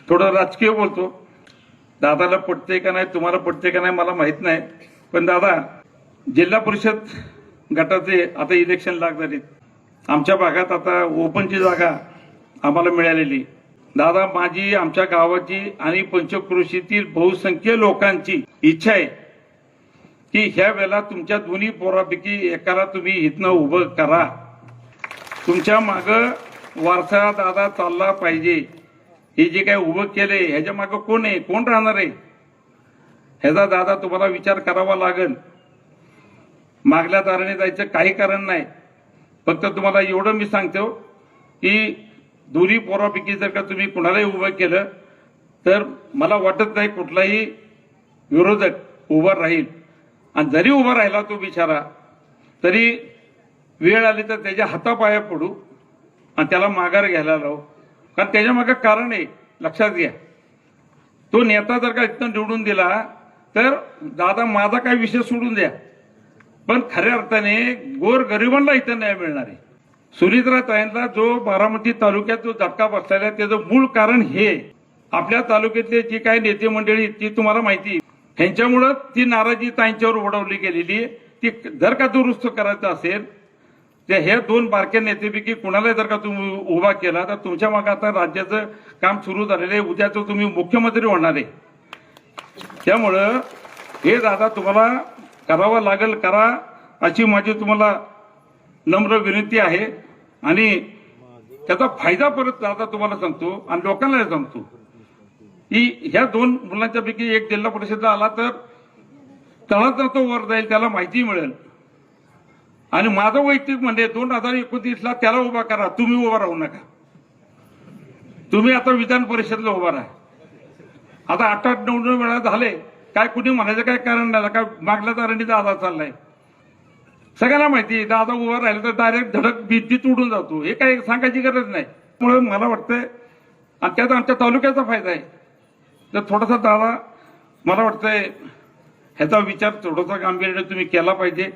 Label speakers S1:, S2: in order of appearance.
S1: थोडं राजकीय बोलतो. दादाला पटते का नाही, तुम्हाला पटते का नाही मला माहित नाही, पण दादा जिल्हा परिषद गटाचे आता इलेक्शन लागणार आहेत. आमच्या भागात आता ओपनची जागा आम्हाला मिळालेली. दादा माझी, आमच्या गावाची आणि पंचक्रोशीतील बहुसंख्य लोकांची इच्छा आहे की ह्या वेळेला तुमच्या दोन्ही पोरापैकी एकाला तुम्ही इथनं उभं करा. तुमच्या मागं वारसा दादा चालला पाहिजे. हे जे काय उभं केले ह्याच्या मागं कोण आहे, कोण राहणार आहे, ह्याचा दादा तुम्हाला विचार करावा लागेल. मागल्या दाराने जायचं काही कारण नाही. फक्त तुम्हाला एवढं मी सांगतो की दोन्ही पोरापैकी जर का तुम्ही कुणालाही उभं केलं तर मला वाटत नाही कुठलाही विरोधक उभा राहील. आणि जरी उभा राहिला तो बिचारा तरी वेळ आली तर त्याच्या हातापाया पडू आणि त्याला माघार घ्यायला लावू. कारण त्याच्या मागे कारण आहे, लक्षात घ्या. तो नेता जर का इथनं निवडून दिला तर दादा माझा काही विषय सोडून द्या, पण खऱ्या अर्थाने गोर गरिबांना इथं न्याय मिळणार आहे. सुनीत्राताईंना जो बारामती तालुक्यात जो झटका बसलेला आहे त्याचं मूळ कारण हे आपल्या तालुक्यातले जी काही नेते मंडळी ती तुम्हाला माहिती, ह्यांच्यामुळं ती नाराजी ताईंच्यावर ओढवली गेलेली. ती जर का दुरुस्त करायचं असेल तर हे दोन बारक्या नेतेपैकी कुणाला जर का तुम्ही उभा केला तर तुमच्या मागे आता राज्याचं काम सुरू झालेलं आहे. उद्याचं तुम्ही मुख्यमंत्री होणार आहे. त्यामुळं हे दादा तुम्हाला करावं लागेल, करा अशी माझी तुम्हाला नम्र विनंती आहे. आणि त्याचा फायदा परत दादा तुम्हाला सांगतो आणि लोकांना सांगतो की ह्या दोन मुलांच्या पैकी एक जिल्हा परिषदला आला तर तळात तो वर जाईल, त्याला माहिती मिळेल. आणि माझं वैयक्तिक म्हणजे 2029ला त्याला उभा करा, तुम्ही उभा राहू नका. तुम्ही आता विधान परिषदला उभा राहा. आता 8-9 वेळा झाले, काय कुणी म्हणायचं काय कारण नाही. काय मागल्या दारांनी दादा चाललाय, सगळ्यांना माहिती. दादा उभा राहिला तर डायरेक्ट धडक भीतीत उडून जातो, हे काही सांगायची गरज नाही. त्यामुळे मला वाटतंय आणि त्याचा आमच्या तालुक्याचा फायदा आहे. तर थोडासा दादा मला वाटतंय ह्याचा विचार थोडासा गांभीर्याने तुम्ही केला पाहिजे.